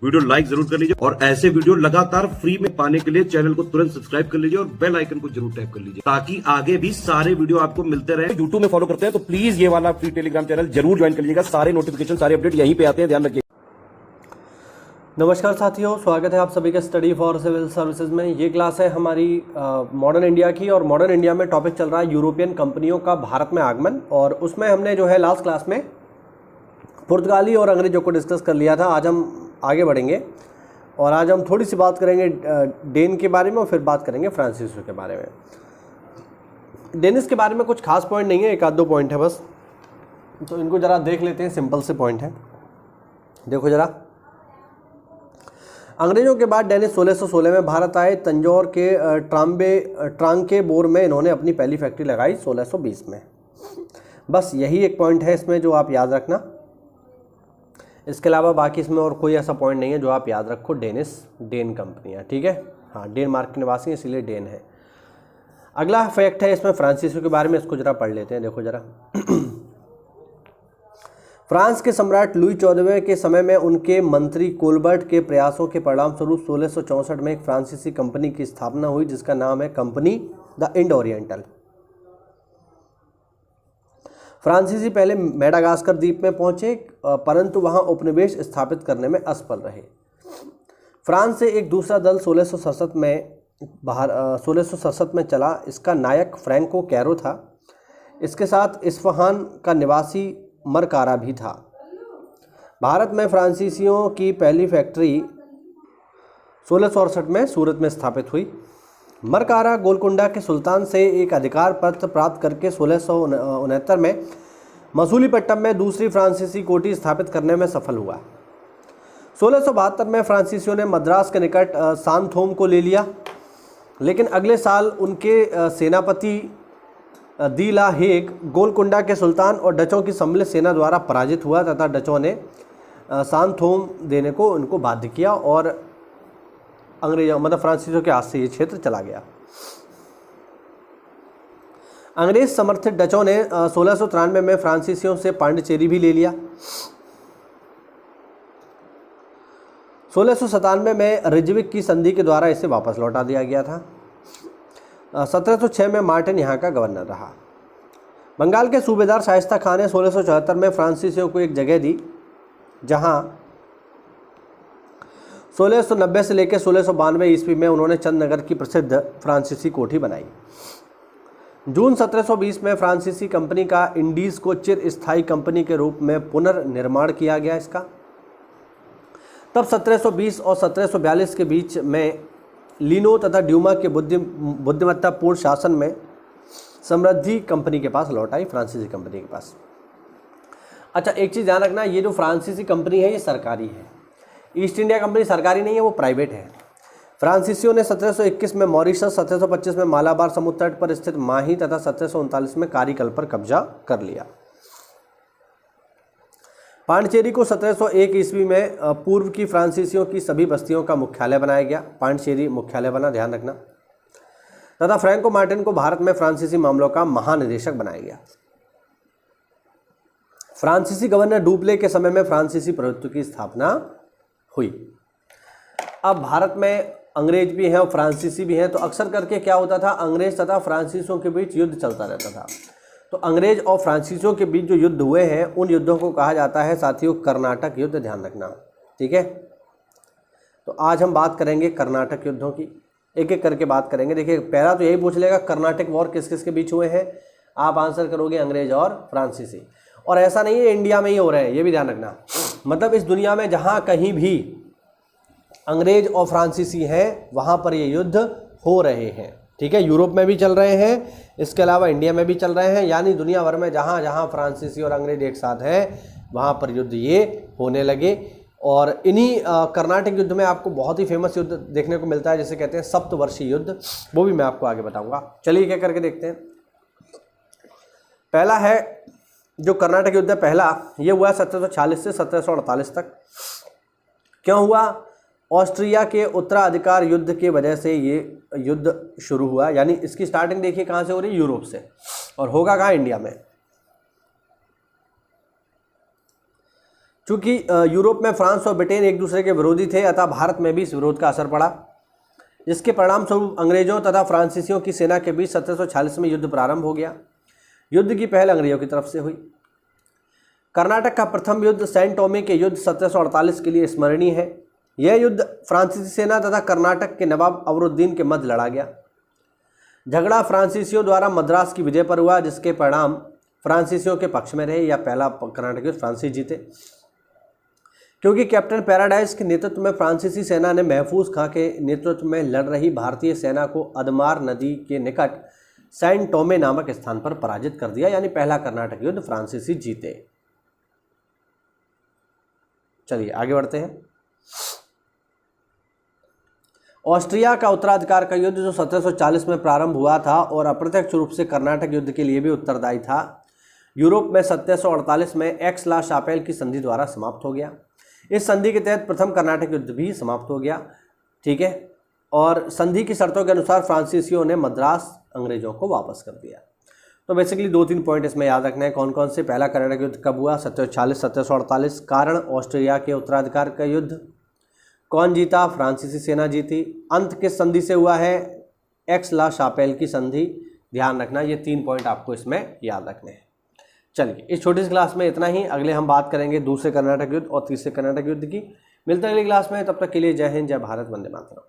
Video like जरूर कर लीजिए और ऐसे वीडियो लगातार फ्री में पाने के लिए चैनल को तुरंत सब्सक्राइब कर लीजिए और बेल आइकन को जरूर टैप कर लीजिए ताकि आगे भी सारे वीडियो आपको मिलते रहे। यूट्यूब में फॉलो करते हैं तो प्लीज ये वाला फ्री टेलीग्राम चैनल जरूर ज्वाइन कर लीजिएगा। सारे नोटिफिकेशन सारे अपडेट यहीं पे आते हैं, ध्यान रखिए। नमस्कार साथियों, स्वागत है आप सभी के स्टडी फॉर सिविल सर्विसेज में। ये क्लास है हमारी मॉडर्न इंडिया की और मॉडर्न इंडिया में टॉपिक चल रहा है यूरोपियन कंपनियों का भारत में आगमन। और उसमें हमने जो है लास्ट क्लास में पुर्तगाली और अंग्रेजों को डिस्कस कर लिया था। आज हम आगे बढ़ेंगे और आज हम थोड़ी सी बात करेंगे डेन के बारे में और फिर बात करेंगे फ्रांसीसियों के बारे में। डेनिस के बारे में कुछ खास पॉइंट नहीं है, एक आध दो पॉइंट है बस, तो इनको ज़रा देख लेते हैं। सिंपल से पॉइंट है, देखो ज़रा। अंग्रेजों के बाद डेनिस 1616 में भारत आए। तंजौर के ट्रांकेबोर में इन्होंने अपनी पहली फैक्ट्री लगाई 1620 में। बस यही एक पॉइंट है इसमें जो आप याद रखना। इसके अलावा बाकी इसमें और कोई ऐसा पॉइंट नहीं है जो आप याद रखो। डेन कंपनियाँ, ठीक है। हाँ, डेनमार्क के निवासी इसीलिए डेन है। अगला फैक्ट है इसमें फ्रांसीसियों के बारे में, इसको जरा पढ़ लेते हैं। देखो जरा। फ्रांस के सम्राट लुई 14वें के समय में उनके मंत्री कोलबर्ट के प्रयासों के परिणामस्वरूप 1664 में एक फ्रांसीसी कंपनी की स्थापना हुई जिसका नाम है कंपनी द इंड ओरिएंटल। फ्रांसीसी पहले मेडागास्कर द्वीप में पहुंचे परंतु वहां उपनिवेश स्थापित करने में असफल रहे। फ्रांस से एक दूसरा दल 1667 में चला। इसका नायक फ्रैंको कैरो था। इसके साथ इस्फहान का निवासी मरकारा भी था। भारत में फ्रांसीसियों की पहली फैक्ट्री 1668 में सूरत में स्थापित हुई। मरकारा गोलकुंडा के सुल्तान से एक अधिकार पत्र प्राप्त करके 1669 में मसूलीपट्टनम में दूसरी फ्रांसीसी कोठी स्थापित करने में सफल हुआ। 1672 में फ्रांसीसियों ने मद्रास के निकट सांथोम को ले लिया, लेकिन अगले साल उनके सेनापति दी ला हेग गोलकुंडा के सुल्तान और डचों की सम्मिलित सेना द्वारा पराजित हुआ तथा डचों ने सांथोम देने को उनको बाध्य किया और अंग्रेजों मतलब फ्रांसीसियों के हाथ से ये क्षेत्र चला गया। अंग्रेज समर्थित डचों ने 1693 में फ्रांसीसियों से पांडिचेरी भी ले लिया। 1697 में रिजविक की संधि के द्वारा इसे वापस लौटा दिया गया था। 1706 में मार्टिन यहाँ का गवर्नर रहा। बंगाल के सूबेदार शाइस्ता खान ने 1674 में फ्रांसीसियों को एक जगह दी जहाँ 1690 से लेकर 1692 ईस्वी में उन्होंने चंदनगर की प्रसिद्ध फ्रांसीसी कोठी बनाई। जून 1720 में फ्रांसीसी कंपनी का इंडीज़ को चिर स्थायी कंपनी के रूप में पुनर्निर्माण किया गया इसका। तब 1720 और 1742 के बीच में लिनो तथा ड्यूमा के बुद्धिमत्तापूर्ण शासन में समृद्धि कंपनी के पास लौट आई, फ्रांसीसी कंपनी के पास। अच्छा, एक चीज़ ध्यान रखना, ये जो फ्रांसीसी कंपनी है ये सरकारी है। ईस्ट इंडिया कंपनी सरकारी नहीं है, वो प्राइवेट है। फ्रांसीसियों ने 1721 में मॉरिशस, 1725 में मालाबार समुद्र तट पर स्थित माही तथा 1739 में कारीकल पर कब्जा कर लिया। पांडिचेरी को 1701 ईस्वी में पूर्व की फ्रांसीसियों की सभी बस्तियों का मुख्यालय बनाया गया। पांडिचेरी मुख्यालय बना, ध्यान रखना। तथा फ्रैंको मार्टिन को भारत में फ्रांसीसी मामलों का महानिदेशक बनाया गया। फ्रांसीसी गवर्नर डुप्ले के समय में फ्रांसीसी प्रभुत्व की स्थापना हुई। अब भारत में अंग्रेज भी हैं और फ्रांसीसी भी हैं, तो अक्सर करके क्या होता था, अंग्रेज तथा फ्रांसीसियों के बीच युद्ध चलता रहता था। तो अंग्रेज और फ्रांसीसियों के बीच जो युद्ध हुए हैं उन युद्धों को कहा जाता है साथियों कर्नाटक युद्ध, ध्यान रखना, ठीक है। तो आज हम बात करेंगे कर्नाटक युद्धों की, एक एक करके बात करेंगे। देखिए, पहला तो यही पूछ लेगा कर्नाटक वॉर किस किस के बीच हुए हैं, आप आंसर करोगे अंग्रेज और फ्रांसीसी। और ऐसा नहीं है इंडिया में ही हो रहे हैं, ये भी ध्यान रखना। मतलब इस दुनिया में जहाँ कहीं भी अंग्रेज और फ्रांसीसी हैं वहाँ पर ये युद्ध हो रहे हैं, ठीक है। यूरोप में भी चल रहे हैं, इसके अलावा इंडिया में भी चल रहे हैं, यानी दुनिया भर में जहाँ जहाँ फ्रांसीसी और अंग्रेज एक साथ हैं वहाँ पर युद्ध ये होने लगे। और इन्हीं कर्नाटक युद्ध में आपको बहुत ही फेमस युद्ध देखने को मिलता है जिसे कहते हैं सप्तवर्षीय युद्ध, वो भी मैं आपको आगे बताऊंगा। चलिए क्या करके देखते हैं। पहला है जो कर्नाटक युद्ध है, पहला ये हुआ 1740 से 1748 तक। क्यों हुआ? ऑस्ट्रिया के उत्तराधिकार युद्ध के वजह से ये युद्ध शुरू हुआ, यानी इसकी स्टार्टिंग देखिए कहाँ से हो रही है, यूरोप से, और होगा कहाँ, इंडिया में। चूंकि यूरोप में फ्रांस और ब्रिटेन एक दूसरे के विरोधी थे, अतः भारत में भी इस विरोध का असर पड़ा, जिसके परिणाम स्वरूप अंग्रेजों तथा फ्रांसीसियों की सेना के बीच 1746 में युद्ध प्रारंभ हो गया। युद्ध की पहल अंग्रेजों की तरफ से हुई। कर्नाटक का प्रथम युद्ध सैन टोमे के युद्ध 1748 के लिए स्मरणीय है। यह युद्ध फ्रांसीसी सेना तथा कर्नाटक के नवाब अवरुद्दीन के मध्य लड़ा गया। झगड़ा फ्रांसीसियों द्वारा मद्रास की विजय पर हुआ, जिसके परिणाम फ्रांसीसियों के पक्ष में रहे। या पहला कर्नाटक युद्ध फ्रांसीसी जीते, क्योंकि कैप्टन पैराडाइज के नेतृत्व में फ्रांसीसी सेना ने महफूज खां के नेतृत्व में लड़ रही भारतीय सेना को अदमार नदी के निकट सैन टोमे नामक स्थान पर पराजित कर दिया। यानी पहला कर्नाटक युद्ध फ्रांसीसी जीते। चलिए आगे बढ़ते हैं। ऑस्ट्रिया का उत्तराधिकार का युद्ध जो 1740 में प्रारंभ हुआ था और अप्रत्यक्ष रूप से कर्नाटक युद्ध के लिए भी उत्तरदायी था, यूरोप में 1748 में एक्स ला शापेल की संधि द्वारा समाप्त हो गया। इस संधि के तहत प्रथम कर्नाटक युद्ध भी समाप्त हो गया। ठीक है, और संधि की शर्तों के अनुसार फ्रांसीसियों ने मद्रास अंग्रेजों को वापस कर दिया। तो बेसिकली 2-3 पॉइंट इसमें याद रखना है। कौन कौन से? पहला कर्नाटक युद्ध कब हुआ? 1740 1748। कारण ऑस्ट्रिया के उत्तराधिकार का युद्ध। कौन जीता? फ्रांसीसी सेना जीती। अंत किस संधि से हुआ है? एक्स ला शापेल की संधि। ध्यान रखना, ये 3 पॉइंट आपको इसमें याद रखने हैं। चलिए, इस छोटी सी क्लास में इतना ही। अगले हम बात करेंगे दूसरे कर्नाटक युद्ध और तीसरे कर्नाटक युद्ध की। मिलते हैं अगली क्लास में, तब तक के लिए जय हिंद, जय भारत, वंदे मातरम।